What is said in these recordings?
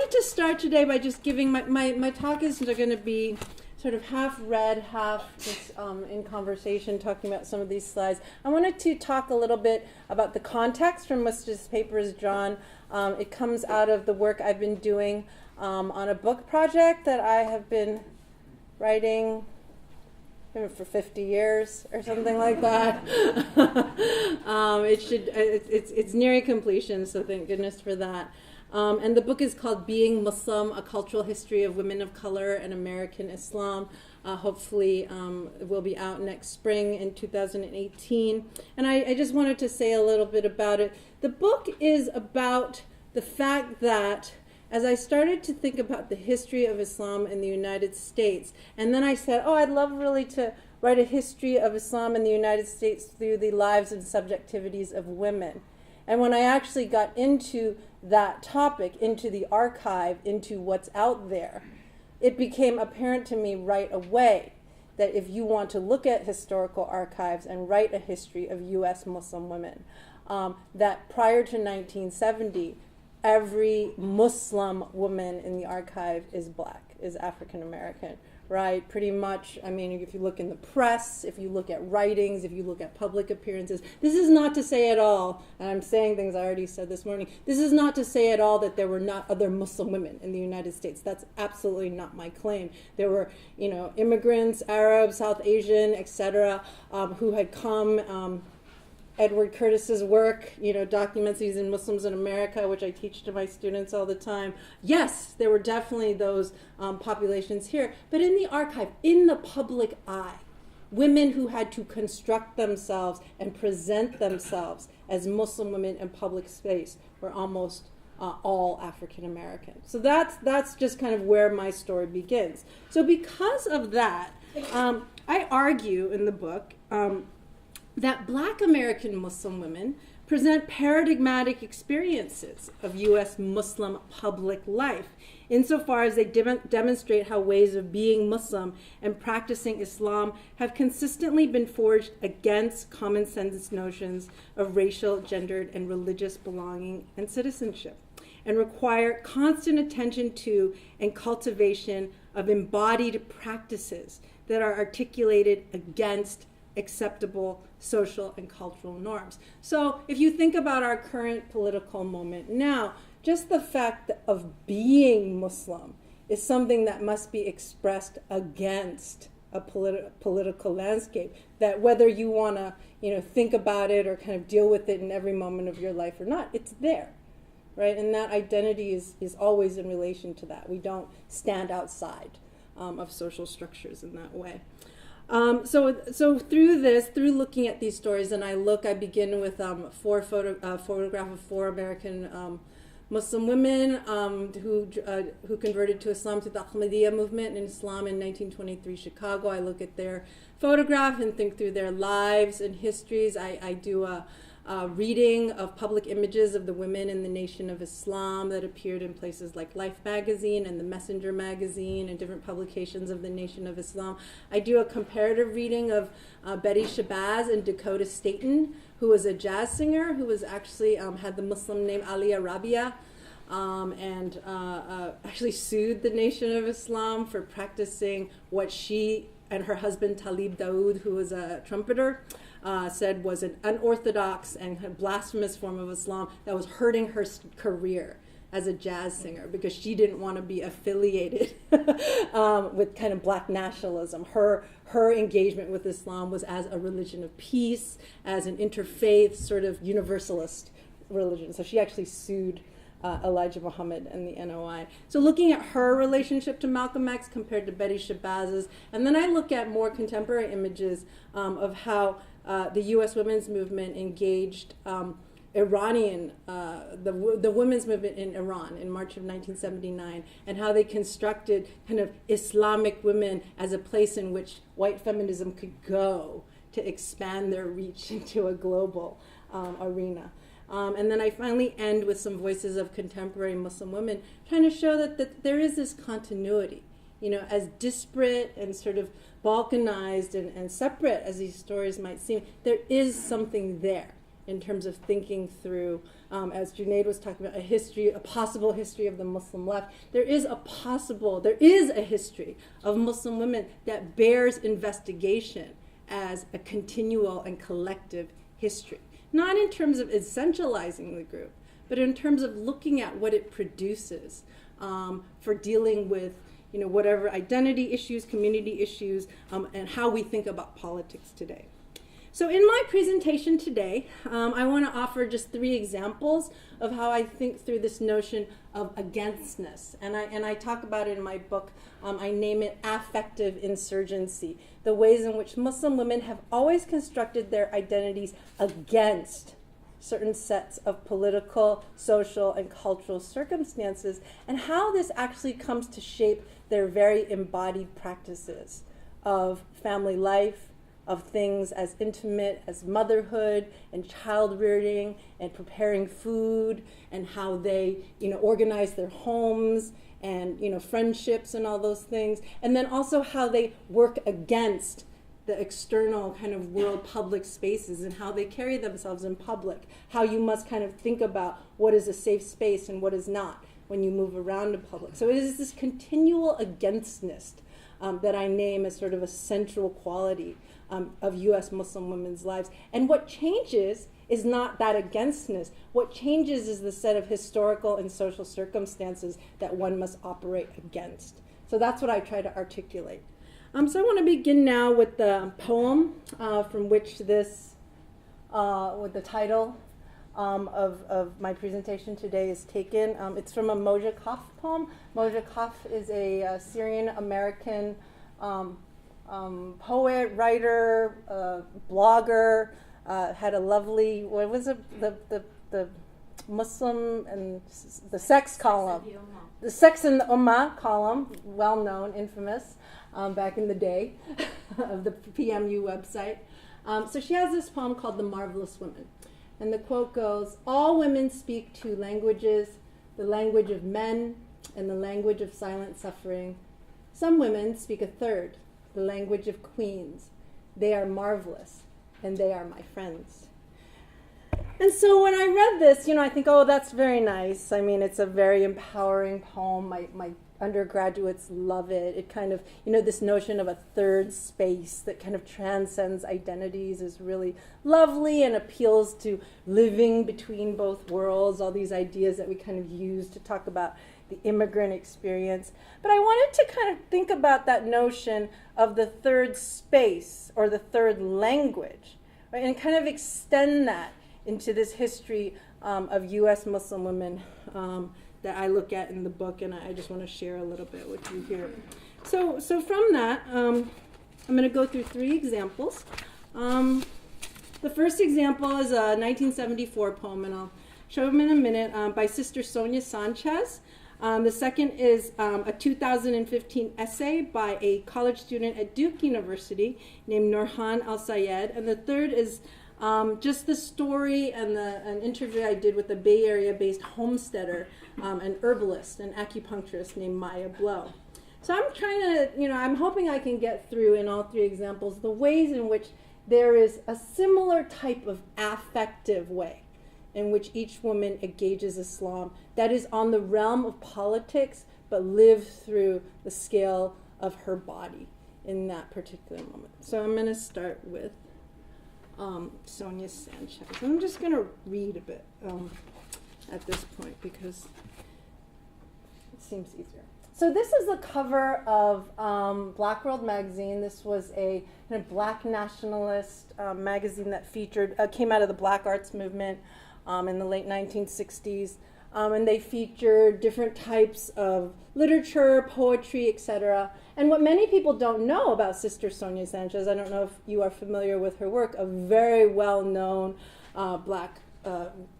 wanted to start today by just giving my talk is going to be sort of half read, half just in conversation, talking about some of these slides. I wanted to talk a little bit about the context from which this paper is drawn. It comes out of the work I've been doing on a book project that I have been writing for 50 years or something like that. It's nearing completion, so thank goodness for that. And the book is called Being Muslim, A Cultural History of Women of Color and American Islam. Hopefully it will be out next spring in 2018. And I just wanted to say a little bit about it. The book is about the fact that as I started to think about the history of Islam in the United States, and then I said, oh, I'd love really to write a history of Islam in the United States through the lives and subjectivities of women. And when I actually got into that topic, into the archive, into what's out there, it became apparent to me right away that if you want to look at historical archives and write a history of U.S. Muslim women, that prior to 1970, every Muslim woman in the archive is black, is African American, right? Pretty much, I mean, if you look in the press, if you look at writings, if you look at public appearances, this is not to say at all, and I'm saying things I already said this morning, this is not to say at all that there were not other Muslim women in the United States. That's absolutely not my claim. There were, immigrants, Arabs, South Asian, etc., who had come. Edward Curtis's work, documents using Muslims in America, which I teach to my students all the time. Yes, there were definitely those populations here, but in the archive, in the public eye, women who had to construct themselves and present themselves as Muslim women in public space were almost all African American. So that's just kind of where my story begins. So because of that, I argue in the book that Black American Muslim women present paradigmatic experiences of U.S. Muslim public life, insofar as they demonstrate how ways of being Muslim and practicing Islam have consistently been forged against common sense notions of racial, gendered, and religious belonging and citizenship, and require constant attention to and cultivation of embodied practices that are articulated against acceptable social and cultural norms. So if you think about our current political moment now, just the fact of being Muslim is something that must be expressed against a political landscape, that whether you want to think about it or kind of deal with it in every moment of your life or not, it's there, right? And that identity is always in relation to that. We don't stand outside of social structures in that way. So through looking at these stories, and I begin with photograph of 4 American Muslim women who converted to Islam through the Ahmadiyya movement in Islam in 1923 Chicago. I look at their photograph and think through their lives and histories. I do a reading of public images of the women in the Nation of Islam that appeared in places like Life magazine and the Messenger magazine and different publications of the Nation of Islam. I do a comparative reading of Betty Shabazz and Dakota Staton, who was a jazz singer who was actually had the Muslim name Aliyah Rabia, and actually sued the Nation of Islam for practicing what she and her husband Talib Daoud, who was a trumpeter, said was an unorthodox and blasphemous form of Islam that was hurting her career as a jazz singer because she didn't want to be affiliated with kind of black nationalism. Her engagement with Islam was as a religion of peace, as an interfaith sort of universalist religion. So she actually sued Elijah Muhammad and the NOI. So looking at her relationship to Malcolm X compared to Betty Shabazz's, and then I look at more contemporary images of how the U.S. women's movement engaged Iranian, the women's movement in Iran in March of 1979, and how they constructed kind of Islamic women as a place in which white feminism could go to expand their reach into a global arena. And then I finally end with some voices of contemporary Muslim women trying to show that there is this continuity, as disparate and sort of balkanized and separate as these stories might seem, there is something there in terms of thinking through, as Junaid was talking about, a possible history of the Muslim left. There is a history of Muslim women that bears investigation as a continual and collective history. Not in terms of essentializing the group, but in terms of looking at what it produces for dealing with whatever identity issues, community issues, and how we think about politics today. So in my presentation today, I want to offer just 3 examples of how I think through this notion of againstness. And I talk about it in my book. I name it affective insurgency, the ways in which Muslim women have always constructed their identities against certain sets of political, social, and cultural circumstances, and how this actually comes to shape their very embodied practices of family life, of things as intimate as motherhood and child rearing and preparing food, and how they organize their homes and friendships and all those things, and then also how they work against the external kind of world public spaces and how they carry themselves in public, how you must kind of think about what is a safe space and what is not when you move around in public. So it is this continual againstness that I name as sort of a central quality of U.S. Muslim women's lives. And what changes is not that againstness. What changes is the set of historical and social circumstances that one must operate against. So that's what I try to articulate. So I want to begin now with the poem from which this, with the title of my presentation today is taken. It's from a Moja Kaf poem. Moja Kaf is a Syrian-American poet, writer, blogger, had a lovely, what was it, the Muslim and the sex column. The Sex and the Ummah column, well-known, infamous, back in the day of the PMU website. So she has this poem called The Marvelous Women. And the quote goes, "All women speak 2 languages, the language of men and the language of silent suffering. Some women speak a 3rd, the language of queens. They are marvelous, and they are my friends." And so when I read this, I think, oh, that's very nice. I mean, it's a very empowering poem. My undergraduates love it. It kind of, this notion of a 3rd space that kind of transcends identities is really lovely and appeals to living between both worlds, all these ideas that we kind of use to talk about the immigrant experience. But I wanted to kind of think about that notion of the 3rd space or the 3rd language, right? And kind of extend that into this history of U.S. Muslim women that I look at in the book, and I just want to share a little bit with you here. So from that, I'm going to go through 3 examples. The first example is a 1974 poem, and I'll show them in a minute, by Sister Sonia Sanchez. The second is a 2015 essay by a college student at Duke University named Nurhan Al-Sayed. And the third is just the story and an interview I did with a Bay Area-based homesteader, an herbalist, an acupuncturist named Maya Blow. So I'm trying to, I'm hoping I can get through in all 3 examples the ways in which there is a similar type of affective way in which each woman engages Islam that is on the realm of politics, but lives through the scale of her body in that particular moment. So I'm going to start with Sonia Sanchez. I'm just going to read a bit at this point because it seems easier. So this is the cover of Black World magazine. This was a kind of black nationalist magazine that came out of the Black Arts movement in the late 1960s. And they featured different types of literature, poetry, etc. And what many people don't know about Sister Sonia Sanchez, I don't know if you are familiar with her work, a very well-known black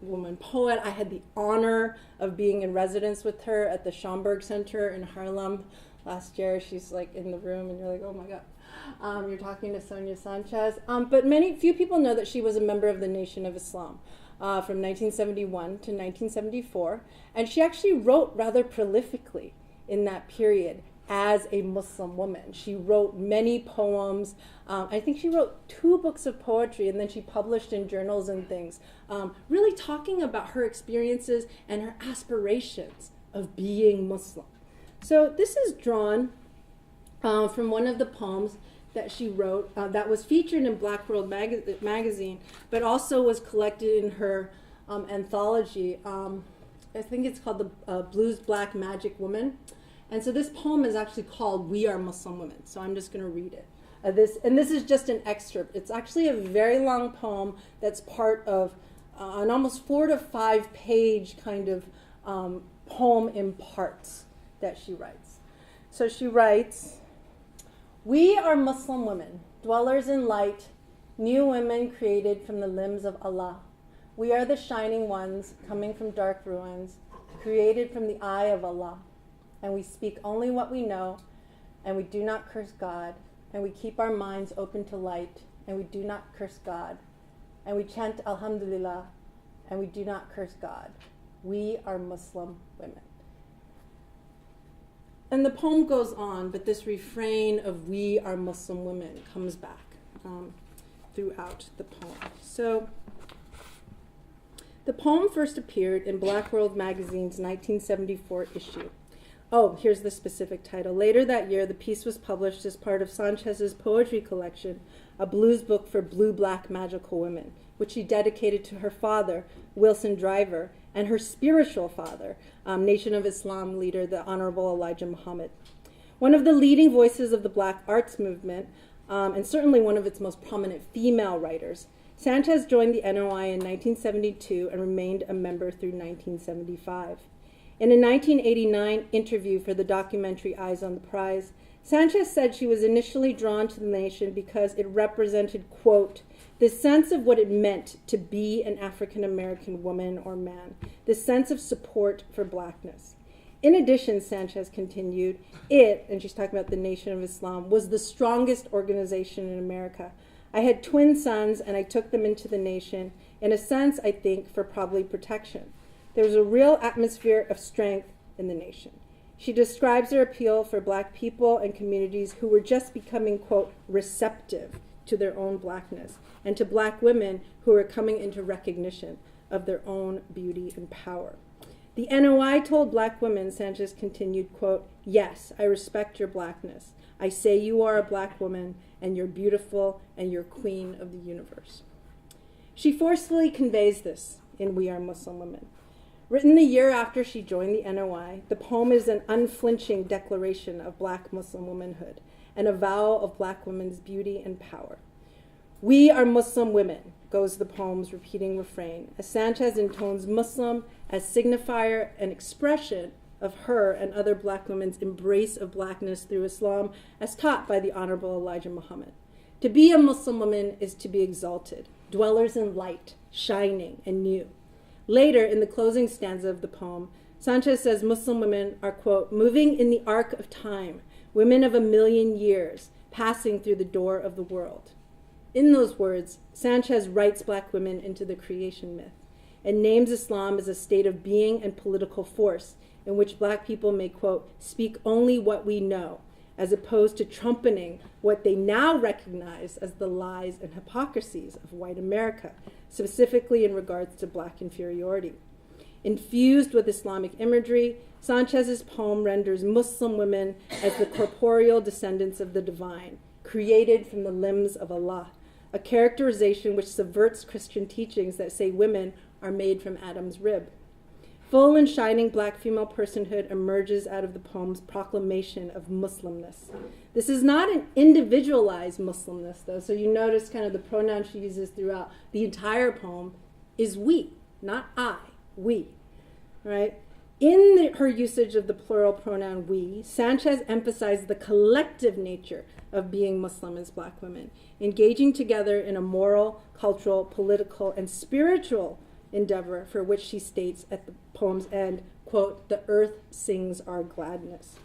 woman poet. I had the honor of being in residence with her at the Schomburg Center in Harlem last year. She's like in the room and you're like, oh my God. You're talking to Sonia Sanchez. But few people know that she was a member of the Nation of Islam. From 1971 to 1974, and she actually wrote rather prolifically in that period, as a Muslim woman. She wrote many poems. I think she wrote 2 books of poetry, and then she published in journals and things, really talking about her experiences and her aspirations of being Muslim. So this is drawn from one of the poems that she wrote that was featured in Black World magazine, but also was collected in her anthology. I think it's called the Blues Black Magic Woman. And so this poem is actually called We Are Muslim Women. So I'm just going to read it. This is just an excerpt. It's actually a very long poem that's part of an almost 4 to 5 page kind of poem in parts that she writes. So she writes, "We are Muslim women, dwellers in light, new women created from the limbs of Allah. We are the shining ones coming from dark ruins, created from the eye of Allah. And we speak only what we know, and we do not curse God, and we keep our minds open to light, and we do not curse God, and we chant Alhamdulillah, and we do not curse God. We are Muslim women." And the poem goes on, but this refrain of "we are Muslim women" comes back throughout the poem. So the poem first appeared in Black World magazine's 1974 issue. Oh, here's the specific title. Later that year, the piece was published as part of Sanchez's poetry collection, a blues book for blue-black magical women, which she dedicated to her father, Wilson Driver, and her spiritual father, Nation of Islam leader, the Honorable Elijah Muhammad. One of the leading voices of the Black arts movement, and certainly one of its most prominent female writers, Sanchez joined the NOI in 1972 and remained a member through 1975. In a 1989 interview for the documentary Eyes on the Prize, Sanchez said she was initially drawn to the Nation because it represented, quote, the sense of what it meant to be an African-American woman or man, the sense of support for Blackness. In addition, Sanchez continued, it, and she's talking about the Nation of Islam, was the strongest organization in America. I had twin sons, and I took them into the Nation, in a sense, I think, for probably protection. There was a real atmosphere of strength in the Nation. She describes her appeal for Black people and communities who were just becoming, quote, receptive to their own Blackness, and to Black women who were coming into recognition of their own beauty and power. The NOI told Black women, Sanchez continued, quote, yes, I respect your Blackness. I say you are a Black woman, and you're beautiful, and you're queen of the universe. She forcefully conveys this in We Are Muslim Women. Written the year after she joined the NOI, the poem is an unflinching declaration of Black Muslim womanhood and a vow of Black women's beauty and power. We are Muslim women, goes the poem's repeating refrain, as Sanchez intones Muslim as signifier and expression of her and other Black women's embrace of Blackness through Islam as taught by the Honorable Elijah Muhammad. To be a Muslim woman is to be exalted, dwellers in light, shining and new. Later, in the closing stanza of the poem, Sanchez says Muslim women are, quote, moving in the arc of time, women of 1,000,000 years, passing through the door of the world. In those words, Sanchez writes Black women into the creation myth and names Islam as a state of being and political force in which Black people may, quote, speak only what we know, as opposed to trumpeting what they now recognize as the lies and hypocrisies of white America, specifically in regards to Black inferiority. Infused with Islamic imagery, Sanchez's poem renders Muslim women as the corporeal descendants of the divine, created from the limbs of Allah, a characterization which subverts Christian teachings that say women are made from Adam's rib. Full and shining Black female personhood emerges out of the poem's proclamation of Muslimness. This is not an individualized Muslimness, though, so you notice kind of the pronoun she uses throughout the entire poem is we, not I, we, right? In her usage of the plural pronoun we, Sanchez emphasized the collective nature of being Muslim as Black women, engaging together in a moral, cultural, political, and spiritual endeavor for which she states at the poem's end, quote, the earth sings our gladness.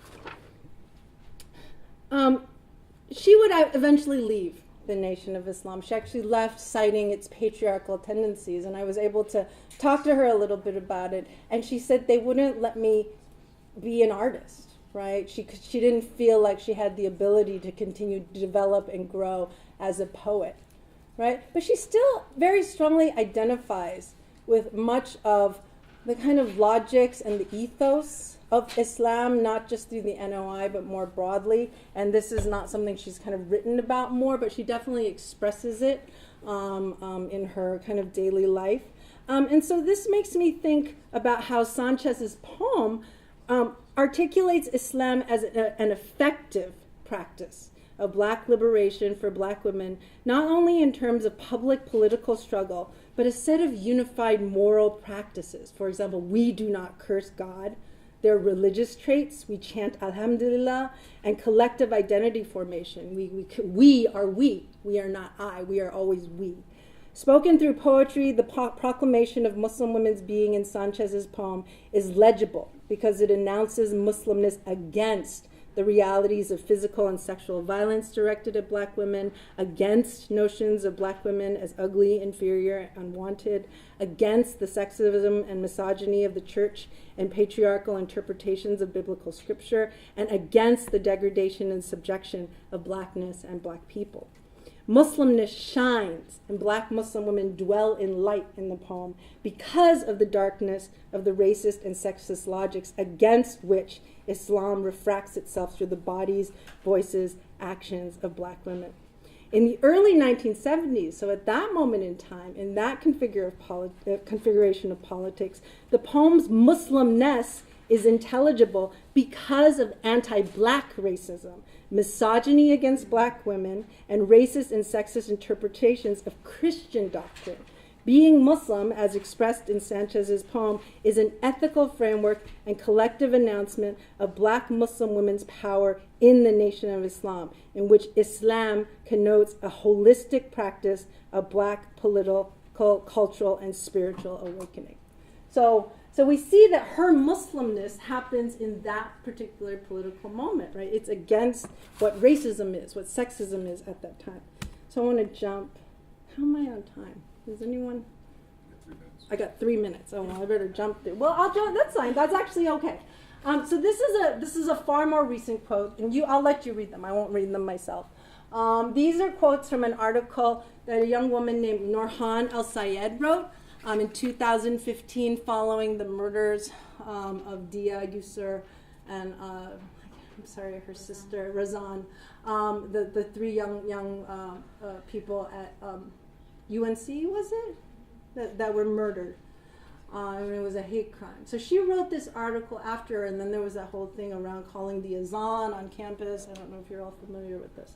She would eventually leave the Nation of Islam. She actually left citing its patriarchal tendencies, and I was able to talk to her a little bit about it, and she said they wouldn't let me be an artist. right? She didn't feel like she had the ability to continue to develop and grow as a poet, right? But she still very strongly identifies with much of the kind of logics and the ethos of Islam, not just through the NOI, but more broadly. And this is not something she's kind of written about more, but she definitely expresses it in her kind of daily life. And so this makes me think about how Sanchez's poem articulates Islam as an effective practice of Black liberation for Black women, not only in terms of public political struggle, but a set of unified moral practices. For example, we do not curse God. Their religious traits, we chant Alhamdulillah, and collective identity formation. We are we. We are not I. We are always we. Spoken through poetry, the proclamation of Muslim women's being in Sanchez's poem is legible because it announces Muslimness against the realities of physical and sexual violence directed at Black women, against notions of Black women as ugly, inferior, unwanted, against the sexism and misogyny of the church and patriarchal interpretations of biblical scripture, and against the degradation and subjection of Blackness and Black people. Muslimness shines, and Black Muslim women dwell in light in the poem because of the darkness of the racist and sexist logics against which Islam refracts itself through the bodies, voices, actions of Black women. In the early 1970s, so at that moment in time, in that configuration of politics, the poem's Muslimness is intelligible because of anti-Black racism, misogyny against Black women, and racist and sexist interpretations of Christian doctrine. Being Muslim, as expressed in Sanchez's poem, is an ethical framework and collective announcement of Black Muslim women's power in the Nation of Islam, in which Islam connotes a holistic practice of Black political, cultural, and spiritual awakening. So we see that her Muslimness happens in that particular political moment, right? It's against what racism is, what sexism is at that time. So I want to jump. How am I on time? Does anyone? 3 minutes. I got 3 minutes. Oh, well, I better jump through. Well, I'll jump. That's fine. That's actually okay. So this is a far more recent quote, and I'll let you read them. I won't read them myself. These are quotes from an article that a young woman named Norhan El-Sayed wrote in 2015, following the murders of Dia Yusur and her sister Razan, the three young people at UNC, was it? That were murdered. And it was a hate crime. So she wrote this article after, and then there was that whole thing around calling the azan on campus. I don't know if you're all familiar with this.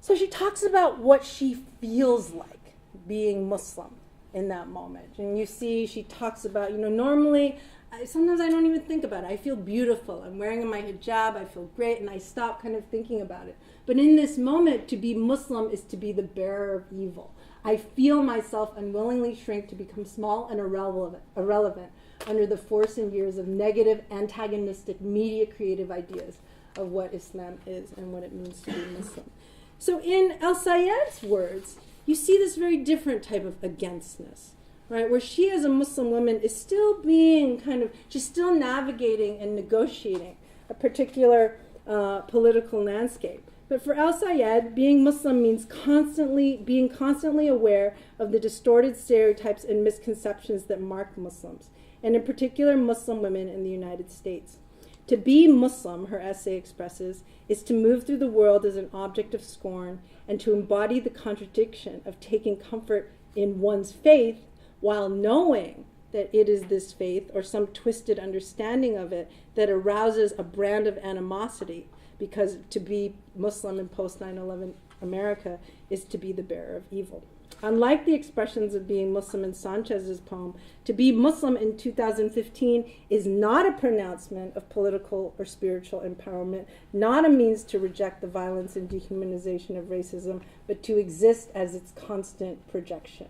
So she talks about what she feels like being Muslim in that moment. And you see, she talks about, normally, sometimes I don't even think about it. I feel beautiful. I'm wearing my hijab. I feel great. And I stop kind of thinking about it. But in this moment, to be Muslim is to be the bearer of evil. I feel myself unwillingly shrink to become small and irrelevant under the force and years of negative, antagonistic, media creative ideas of what Islam is and what it means to be Muslim. So in El-Sayed's words, you see this very different type of againstness, right? Where she as a Muslim woman is still being she's still navigating and negotiating a particular political landscape. But for El-Sayed, being Muslim means being constantly aware of the distorted stereotypes and misconceptions that mark Muslims, and in particular Muslim women in the United States. To be Muslim, her essay expresses, is to move through the world as an object of scorn and to embody the contradiction of taking comfort in one's faith while knowing that it is this faith or some twisted understanding of it that arouses a brand of animosity, because to be Muslim in post 9/11 America is to be the bearer of evil. Unlike the expressions of being Muslim in Sanchez's poem, to be Muslim in 2015 is not a pronouncement of political or spiritual empowerment, not a means to reject the violence and dehumanization of racism, but to exist as its constant projection,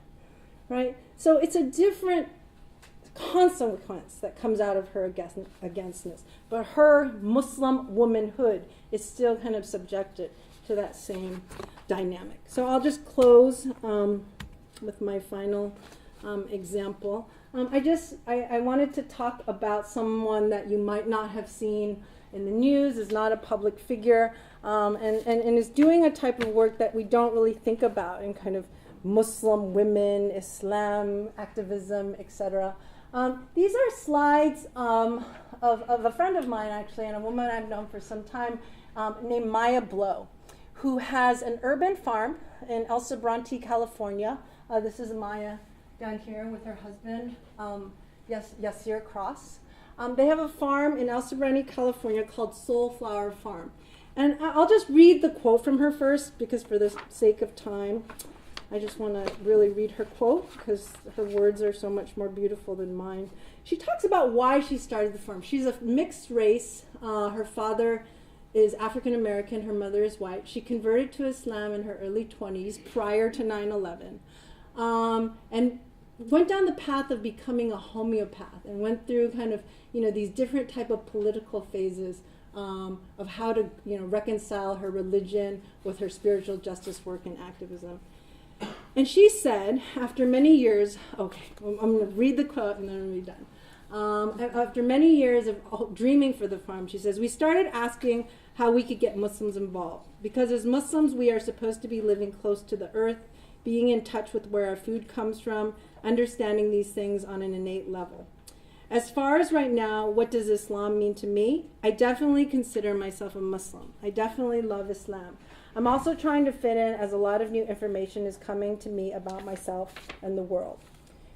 right? So it's a different consequence that comes out of her againstness. But her Muslim womanhood is still kind of subjected to that same dynamic. So I'll just close with my final example. I wanted to talk about someone that you might not have seen in the news, is not a public figure, and is doing a type of work that we don't really think about in kind of Muslim women, Islam, activism, etc. These are slides of a friend of mine, actually, and a woman I've known for some time, named Maya Blow, who has an urban farm in El Sobrante, California. This is Maya down here with her husband, Yasir Cross. They have a farm in El Sobrante, California called Soulflower Farm. And I'll just read the quote from her first, because for the sake of time, I just want to really read her quote, because her words are so much more beautiful than mine. She talks about why she started the farm. She's a mixed race. Her father is African American, her mother is white. She converted to Islam in her early 20s, prior to 9/11, and went down the path of becoming a homeopath, and went through kind of, these different type of political phases of how to, reconcile her religion with her spiritual justice work and activism. And she said, after many years, okay, I'm going to read the quote and then I'm going to be done. After many years of dreaming for the farm, she says, we started asking how we could get Muslims involved. Because as Muslims, we are supposed to be living close to the earth, being in touch with where our food comes from, understanding these things on an innate level. As far as right now, what does Islam mean to me? I definitely consider myself a Muslim. I definitely love Islam. I'm also trying to fit in, as a lot of new information is coming to me about myself and the world.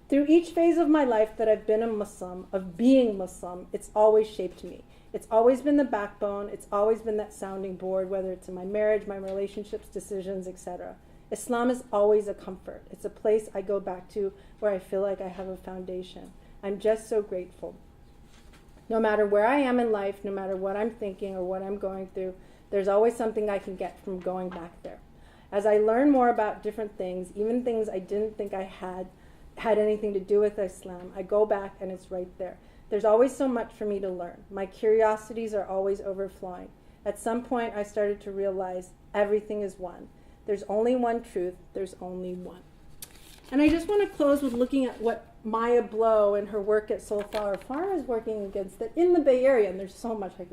Through each phase of my life that I've been a Muslim, of being Muslim, it's always shaped me. It's always been the backbone. It's always been that sounding board, whether it's in my marriage, my relationships, decisions, etc. Islam is always a comfort. It's a place I go back to where I feel like I have a foundation. I'm just so grateful. No matter where I am in life, no matter what I'm thinking or what I'm going through, there's always something I can get from going back there. As I learn more about different things, even things I didn't think I had anything to do with Islam, I go back and it's right there. There's always so much for me to learn. My curiosities are always overflowing. At some point, I started to realize everything is one. There's only one truth. There's only one. And I just want to close with looking at what Maya Blow and her work at Soulflower Farm is working against that in the Bay Area. And there's so much I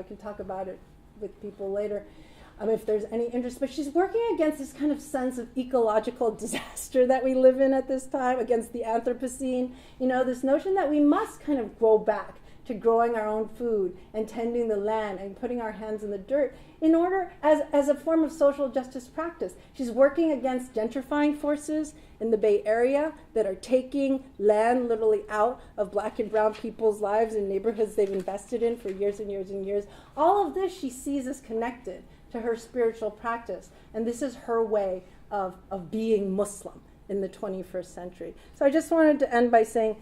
can talk about it with people later, if there's any interest. But she's working against this kind of sense of ecological disaster that we live in at this time, against the Anthropocene. This notion that we must kind of go back to growing our own food and tending the land and putting our hands in the dirt in order, as a form of social justice practice. She's working against gentrifying forces in the Bay Area that are taking land literally out of Black and brown people's lives in neighborhoods they've invested in for years and years and years. All of this she sees as connected to her spiritual practice, and this is her way of being Muslim in the 21st century. So I just wanted to end by saying,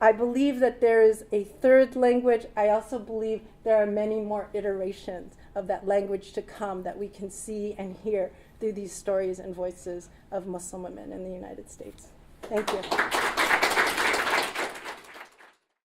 I believe that there is a third language. I also believe there are many more iterations of that language to come that we can see and hear through these stories and voices of Muslim women in the United States. Thank you.